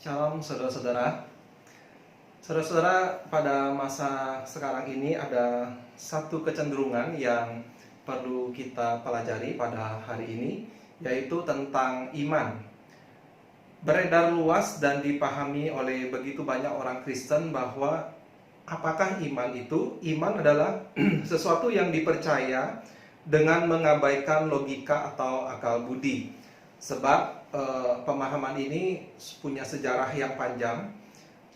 Shalom saudara-saudara. Saudara-saudara, pada masa sekarang ini ada satu kecenderungan yang perlu kita pelajari pada hari ini, yaitu tentang iman. Beredar luas dan dipahami oleh begitu banyak orang Kristen bahwa apakah iman itu? Iman adalah sesuatu yang dipercaya dengan mengabaikan logika atau akal budi. Sebab pemahaman ini punya sejarah yang panjang.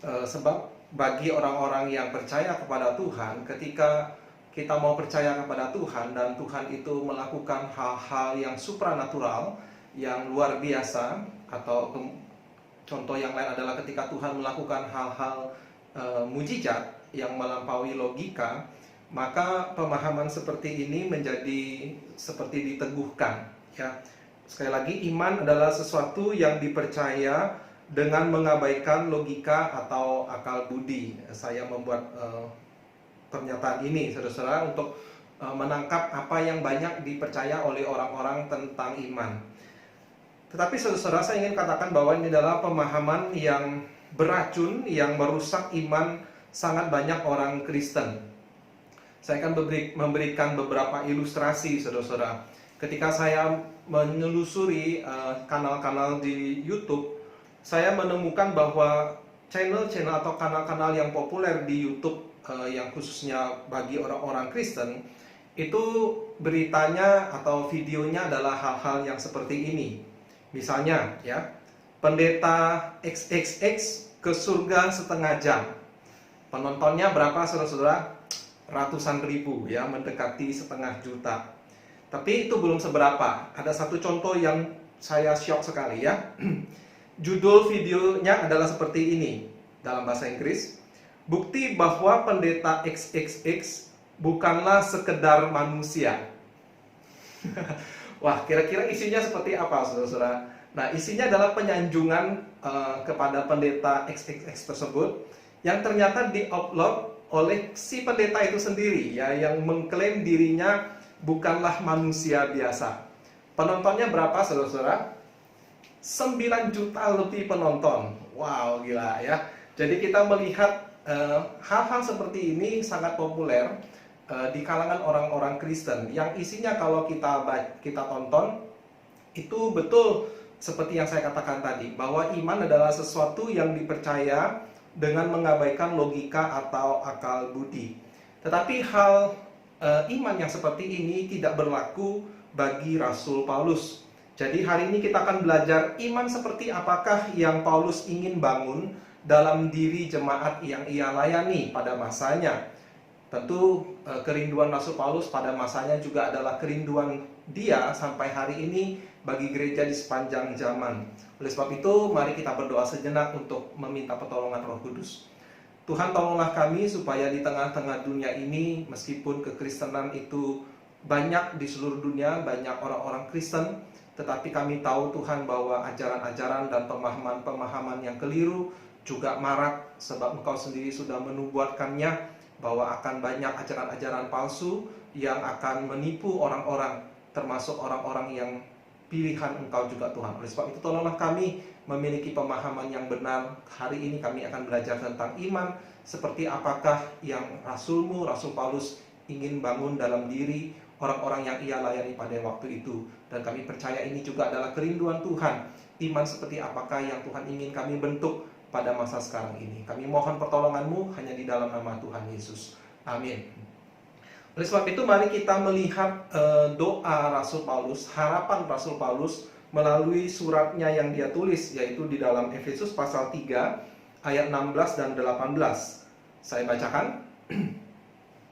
Sebab bagi orang-orang yang percaya kepada Tuhan, ketika kita mau percaya kepada Tuhan dan Tuhan itu melakukan hal-hal yang supranatural, yang luar biasa, atau contoh yang lain adalah ketika Tuhan melakukan hal-hal mujizat yang melampaui logika, maka pemahaman seperti ini menjadi seperti diteguhkan, ya. Sekali lagi, iman adalah sesuatu yang dipercaya dengan mengabaikan logika atau akal budi. Saya membuat pernyataan ini, saudara-saudara, untuk menangkap apa yang banyak dipercaya oleh orang-orang tentang iman. Tetapi saudara-saudara, saya ingin katakan bahwa ini adalah pemahaman yang beracun, yang merusak iman sangat banyak orang Kristen. Saya akan memberikan beberapa ilustrasi, saudara-saudara. Ketika saya menelusuri kanal-kanal di YouTube, saya menemukan bahwa channel-channel atau kanal-kanal yang populer di YouTube, yang khususnya bagi orang-orang Kristen, itu beritanya atau videonya adalah hal-hal yang seperti ini. Misalnya, ya, pendeta XXX ke surga setengah jam. Penontonnya berapa, saudara-saudara? Ratusan ribu, ya, mendekati setengah juta. Tapi itu belum seberapa. Ada satu contoh yang saya shock sekali, ya. Judul videonya adalah seperti ini dalam bahasa Inggris. Bukti bahwa pendeta XXX bukanlah sekedar manusia. Wah, kira-kira isinya seperti apa, saudara-saudara? Nah, isinya adalah penyanjungan kepada pendeta XXX tersebut yang ternyata di-upload oleh si pendeta itu sendiri, ya, yang mengklaim dirinya bukanlah manusia biasa. Penontonnya berapa, saudara-saudara? 9 juta lebih penonton. Wow, gila, ya. Jadi kita melihat hal-hal seperti ini sangat populer di kalangan orang-orang Kristen, yang isinya kalau kita tonton itu betul seperti yang saya katakan tadi, bahwa iman adalah sesuatu yang dipercaya dengan mengabaikan logika atau akal budi. Tetapi hal iman yang seperti ini tidak berlaku bagi Rasul Paulus. Jadi hari ini kita akan belajar iman seperti apakah yang Paulus ingin bangun dalam diri jemaat yang ia layani pada masanya. Tentu kerinduan Rasul Paulus pada masanya juga adalah kerinduan dia sampai hari ini bagi gereja di sepanjang zaman. Oleh sebab itu, mari kita berdoa sejenak untuk meminta pertolongan Roh Kudus. Tuhan, tolonglah kami supaya di tengah-tengah dunia ini, meskipun kekristenan itu banyak di seluruh dunia, banyak orang-orang Kristen, tetapi kami tahu Tuhan bahwa ajaran-ajaran dan pemahaman-pemahaman yang keliru juga marak, sebab Engkau sendiri sudah menubuatkannya bahwa akan banyak ajaran-ajaran palsu yang akan menipu orang-orang, termasuk orang-orang yang pilihan Engkau juga, Tuhan. Oleh sebab itu, tolonglah kami memiliki pemahaman yang benar. Hari ini kami akan belajar tentang iman, seperti apakah yang Rasul Paulus ingin bangun dalam diri orang-orang yang ia layani pada waktu itu. Dan kami percaya ini juga adalah kerinduan Tuhan. Iman seperti apakah yang Tuhan ingin kami bentuk pada masa sekarang ini. Kami mohon pertolongan-Mu hanya di dalam nama Tuhan Yesus. Amin. Oleh sebab itu, mari kita melihat doa Rasul Paulus, harapan Rasul Paulus melalui suratnya yang dia tulis, yaitu di dalam Efesus pasal 3 ayat 16 dan 18. Saya bacakan.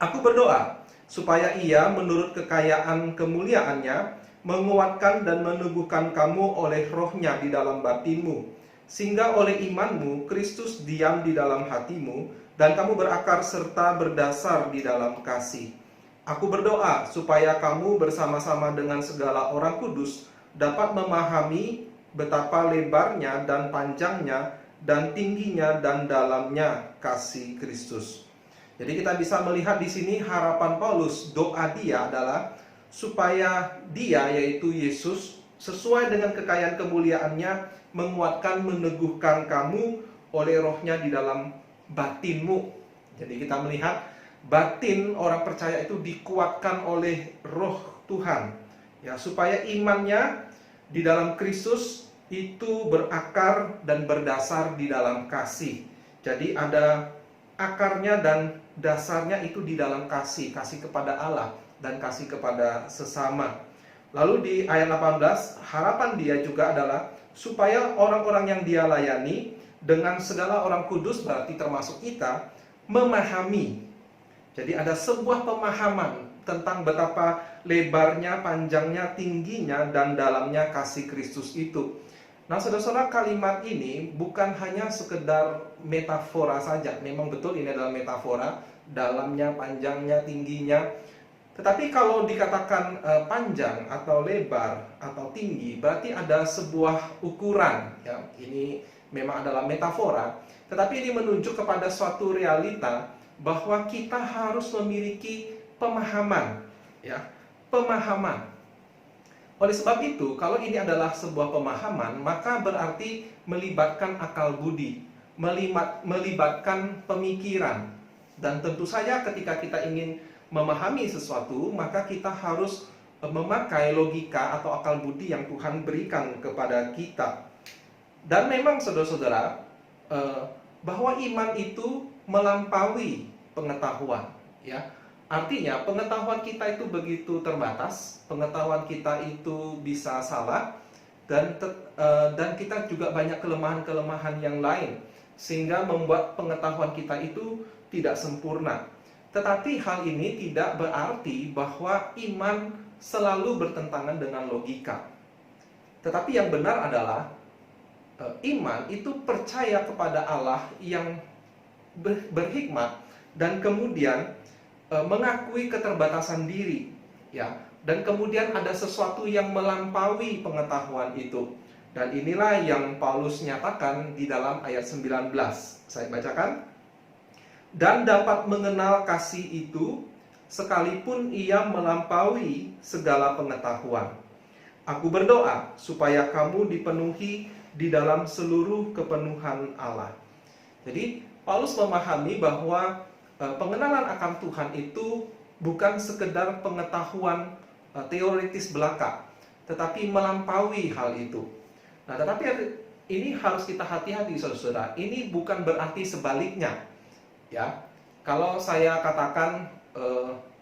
Aku berdoa supaya Ia menurut kekayaan kemuliaannya menguatkan dan meneguhkan kamu oleh rohnya di dalam batinmu, sehingga oleh imanmu Kristus diam di dalam hatimu dan kamu berakar serta berdasar di dalam kasih. Aku berdoa supaya kamu bersama-sama dengan segala orang kudus dapat memahami betapa lebarnya dan panjangnya dan tingginya dan dalamnya kasih Kristus. Jadi kita bisa melihat di sini harapan Paulus, doa dia adalah supaya dia, yaitu Yesus, sesuai dengan kekayaan kemuliaannya, menguatkan, meneguhkan kamu oleh rohnya di dalam batinmu. Jadi kita melihat batin orang percaya itu dikuatkan oleh roh Tuhan, ya, supaya imannya di dalam Kristus itu berakar dan berdasar di dalam kasih. Jadi ada akarnya dan dasarnya itu di dalam kasih, kasih kepada Allah dan kasih kepada sesama. Lalu di ayat 18, harapan dia juga adalah supaya orang-orang yang dia layani dengan segala orang kudus, berarti termasuk kita, memahami. Jadi ada sebuah pemahaman tentang betapa lebarnya, panjangnya, tingginya, dan dalamnya kasih Kristus itu. Nah, saudara-saudara, kalimat ini bukan hanya sekedar metafora saja. Memang betul ini adalah metafora, dalamnya, panjangnya, tingginya. Tetapi kalau dikatakan panjang atau lebar atau tinggi, berarti ada sebuah ukuran. Ya, ini memang adalah metafora, tetapi ini menunjuk kepada suatu realita bahwa kita harus memiliki pemahaman, ya, pemahaman. Oleh sebab itu, kalau ini adalah sebuah pemahaman, maka berarti melibatkan akal budi, melibatkan pemikiran. Dan tentu saja ketika kita ingin memahami sesuatu, maka kita harus memakai logika atau akal budi yang Tuhan berikan kepada kita. Dan memang saudara-saudara, bahwa iman itu melampaui pengetahuan, ya. Artinya pengetahuan kita itu begitu terbatas, pengetahuan kita itu bisa salah, dan kita juga banyak kelemahan-kelemahan yang lain, sehingga membuat pengetahuan kita itu tidak sempurna. Tetapi hal ini tidak berarti bahwa iman selalu bertentangan dengan logika. Tetapi yang benar adalah iman itu percaya kepada Allah yang berhikmat dan kemudian mengakui keterbatasan diri, ya, dan kemudian ada sesuatu yang melampaui pengetahuan itu. Dan inilah yang Paulus nyatakan di dalam ayat 19. Saya bacakan. Dan dapat mengenal kasih itu sekalipun ia melampaui segala pengetahuan. Aku berdoa supaya kamu dipenuhi di dalam seluruh kepenuhan Allah. Jadi Paulus memahami bahwa pengenalan akan Tuhan itu bukan sekedar pengetahuan teoritis belaka, tetapi melampaui hal itu. Nah, tetapi ini harus kita hati-hati, saudara. Ini bukan berarti sebaliknya, ya. Kalau saya katakan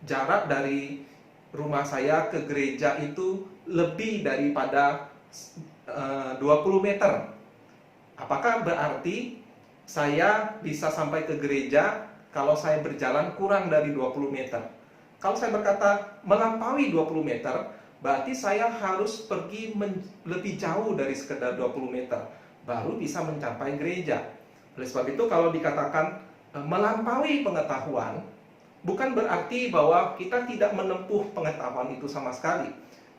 jarak dari rumah saya ke gereja itu lebih daripada 20 meter, apakah berarti saya bisa sampai ke gereja kalau saya berjalan kurang dari 20 meter? Kalau saya berkata melampaui 20 meter, berarti saya harus pergi lebih jauh dari sekedar 20 meter, baru bisa mencapai gereja. Oleh sebab itu, kalau dikatakan melampaui pengetahuan, bukan berarti bahwa kita tidak menempuh pengetahuan itu sama sekali.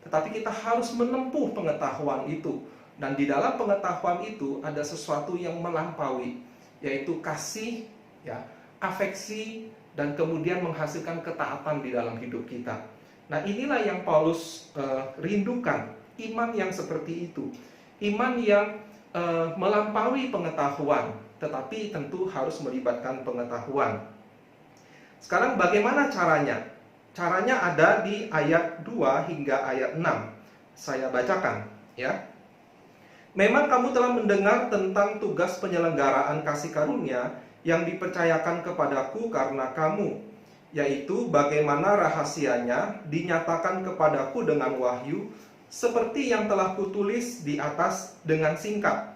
Tetapi kita harus menempuh pengetahuan itu. Dan di dalam pengetahuan itu ada sesuatu yang melampaui, yaitu kasih, ya, afeksi, dan kemudian menghasilkan ketaatan di dalam hidup kita. Nah, inilah yang Paulus rindukan, iman yang seperti itu. Iman yang melampaui pengetahuan, tetapi tentu harus melibatkan pengetahuan. Sekarang bagaimana caranya? Caranya ada di ayat 2 hingga ayat 6. Saya bacakan, ya. Memang kamu telah mendengar tentang tugas penyelenggaraan kasih karunia yang dipercayakan kepadaku karena kamu, yaitu bagaimana rahasianya dinyatakan kepadaku dengan wahyu, seperti yang telah kutulis di atas dengan singkat.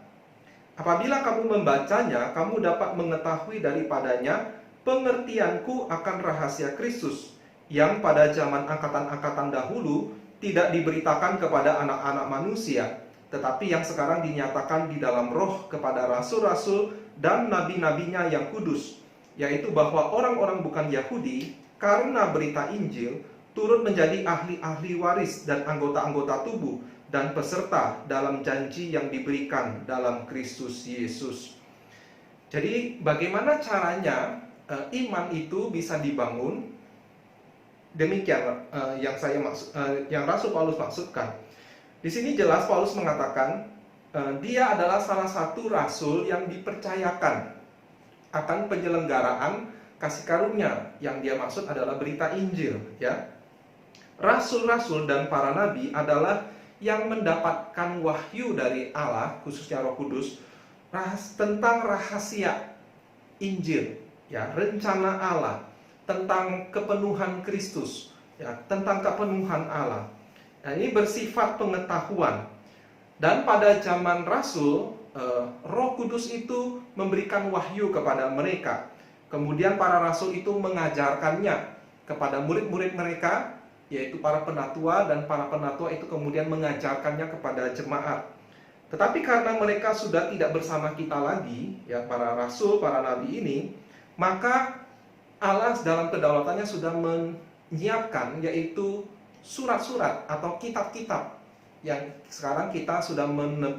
Apabila kamu membacanya, kamu dapat mengetahui daripadanya pengertianku akan rahasia Kristus, yang pada zaman angkatan-angkatan dahulu tidak diberitakan kepada anak-anak manusia, tetapi yang sekarang dinyatakan di dalam roh kepada rasul-rasul dan nabi-nabinya yang kudus, yaitu bahwa orang-orang bukan Yahudi karena berita Injil turut menjadi ahli-ahli waris dan anggota-anggota tubuh dan peserta dalam janji yang diberikan dalam Kristus Yesus. Jadi bagaimana caranya iman itu bisa dibangun? Demikian yang Rasul Paulus maksudkan. Di sini jelas Paulus mengatakan dia adalah salah satu rasul yang dipercayakan akan penyelenggaraan kasih karunia, yang dia maksud adalah berita Injil, ya. Rasul-rasul dan para nabi adalah yang mendapatkan wahyu dari Allah, khususnya Roh Kudus, tentang rahasia Injil, ya, rencana Allah, tentang kepenuhan Kristus, ya, tentang kepenuhan Allah. Nah, ini bersifat pengetahuan. Dan pada zaman Rasul, Roh Kudus itu memberikan wahyu kepada mereka. Kemudian para rasul itu mengajarkannya kepada murid-murid mereka, yaitu para penatua, dan para penatua itu kemudian mengajarkannya kepada jemaat. Tetapi karena mereka sudah tidak bersama kita lagi, ya, para rasul, para nabi ini, maka Allah dalam kedaulatannya sudah menyiapkan, yaitu surat-surat atau kitab-kitab yang sekarang kita sudah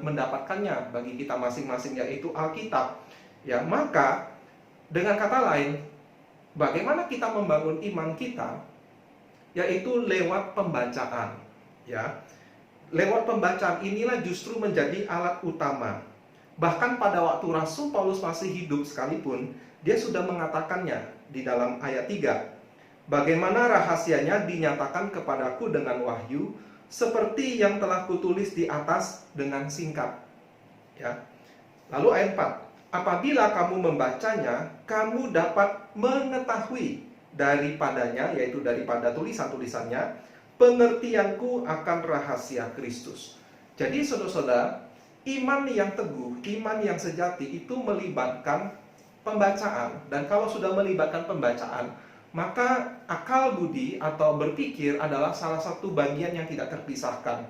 mendapatkannya bagi kita masing-masing, yaitu Alkitab. Ya, maka dengan kata lain, bagaimana kita membangun iman kita, yaitu lewat pembacaan, ya. Lewat pembacaan inilah justru menjadi alat utama. Bahkan pada waktu Rasul Paulus masih hidup sekalipun, dia sudah mengatakannya di dalam ayat 3. Bagaimana rahasianya dinyatakan kepadaku dengan wahyu, seperti yang telah kutulis di atas dengan singkat. Ya. Lalu ayat 4. Apabila kamu membacanya, kamu dapat mengetahui daripadanya, yaitu daripada tulisan-tulisannya, pengertianku akan rahasia Kristus. Jadi saudara-saudara, iman yang teguh, iman yang sejati itu melibatkan pembacaan. Dan kalau sudah melibatkan pembacaan, maka akal budi atau berpikir adalah salah satu bagian yang tidak terpisahkan.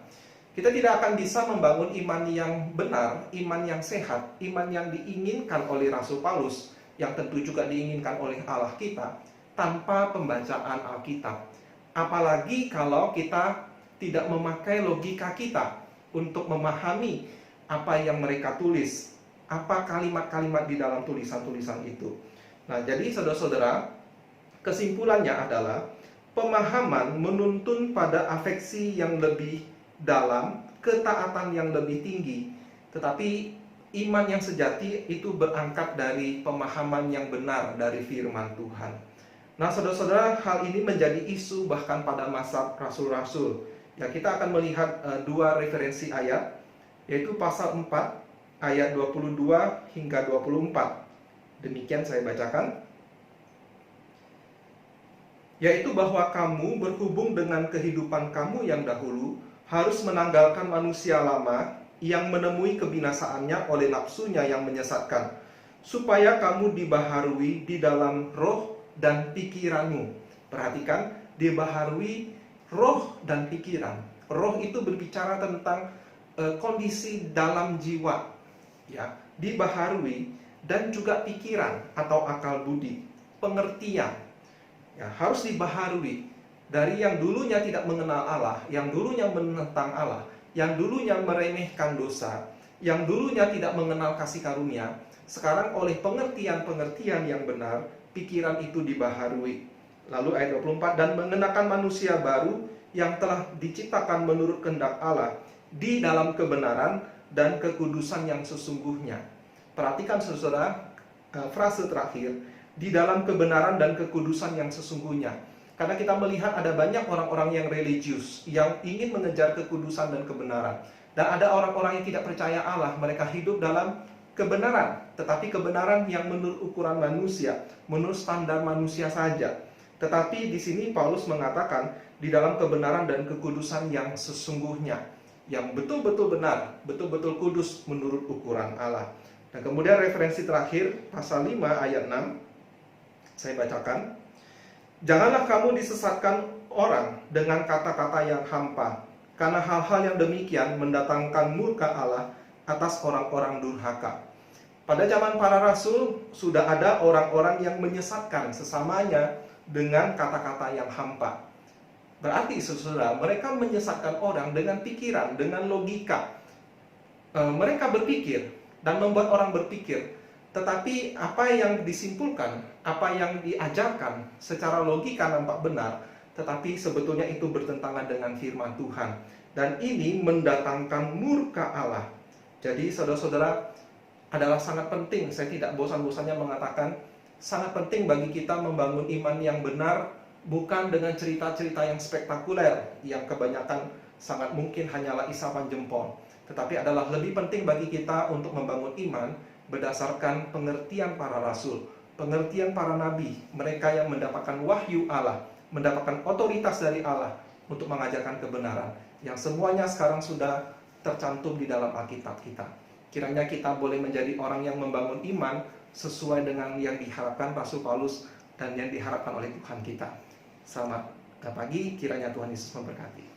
Kita tidak akan bisa membangun iman yang benar, iman yang sehat, iman yang diinginkan oleh Rasul Paulus, yang tentu juga diinginkan oleh Allah kita, tanpa pembacaan Alkitab. Apalagi kalau kita tidak memakai logika kita untuk memahami apa yang mereka tulis, apa kalimat-kalimat di dalam tulisan-tulisan itu. Nah, jadi saudara-saudara, kesimpulannya adalah pemahaman menuntun pada afeksi yang lebih dalam, ketaatan yang lebih tinggi. Tetapi iman yang sejati itu berangkat dari pemahaman yang benar dari firman Tuhan. Nah, saudara-saudara, hal ini menjadi isu bahkan pada masa rasul-rasul. Ya, kita akan melihat dua referensi ayat, yaitu pasal 4 ayat 22 hingga 24. Demikian saya bacakan. Yaitu bahwa kamu berhubung dengan kehidupan kamu yang dahulu harus menanggalkan manusia lama yang menemui kebinasaannya oleh nafsunya yang menyesatkan, supaya kamu dibaharui di dalam roh dan pikiranmu. Perhatikan, dibaharui roh dan pikiran. Roh itu berbicara tentang kondisi dalam jiwa, ya, dibaharui, dan juga pikiran atau akal budi, pengertian, ya, harus dibaharui. Dari yang dulunya tidak mengenal Allah, yang dulunya menentang Allah, yang dulunya meremehkan dosa, yang dulunya tidak mengenal kasih karunia, sekarang oleh pengertian-pengertian yang benar, pikiran itu dibaharui. Lalu ayat 24, dan mengenakan manusia baru yang telah diciptakan menurut kehendak Allah di dalam kebenaran dan kekudusan yang sesungguhnya. Perhatikan saudara, frase terakhir, di dalam kebenaran dan kekudusan yang sesungguhnya. Karena kita melihat ada banyak orang-orang yang religius, yang ingin mengejar kekudusan dan kebenaran. Dan ada orang-orang yang tidak percaya Allah, mereka hidup dalam kebenaran, tetapi kebenaran yang menurut ukuran manusia, menurut standar manusia saja. Tetapi di sini Paulus mengatakan di dalam kebenaran dan kekudusan yang sesungguhnya, yang betul-betul benar, betul-betul kudus menurut ukuran Allah. Dan kemudian referensi terakhir, pasal 5 ayat 6, saya bacakan. Janganlah kamu disesatkan orang dengan kata-kata yang hampa, karena hal-hal yang demikian mendatangkan murka Allah atas orang-orang durhaka. Pada zaman para rasul, sudah ada orang-orang yang menyesatkan sesamanya dengan kata-kata yang hampa. Berarti saudara, mereka menyesatkan orang dengan pikiran, dengan logika. Mereka berpikir dan membuat orang berpikir. Tetapi apa yang disimpulkan, apa yang diajarkan secara logika nampak benar, tetapi sebetulnya itu bertentangan dengan firman Tuhan. Dan ini mendatangkan murka Allah. Jadi saudara-saudara, adalah sangat penting, saya tidak bosan-bosannya mengatakan, sangat penting bagi kita membangun iman yang benar, bukan dengan cerita-cerita yang spektakuler, yang kebanyakan sangat mungkin hanyalah isapan jempol. Tetapi adalah lebih penting bagi kita untuk membangun iman berdasarkan pengertian para rasul, pengertian para nabi, mereka yang mendapatkan wahyu Allah, mendapatkan otoritas dari Allah untuk mengajarkan kebenaran, yang semuanya sekarang sudah tercantum di dalam Alkitab kita. Kiranya kita boleh menjadi orang yang membangun iman sesuai dengan yang diharapkan Rasul Paulus dan yang diharapkan oleh Tuhan kita. Selamat pagi, kiranya Tuhan Yesus memberkati.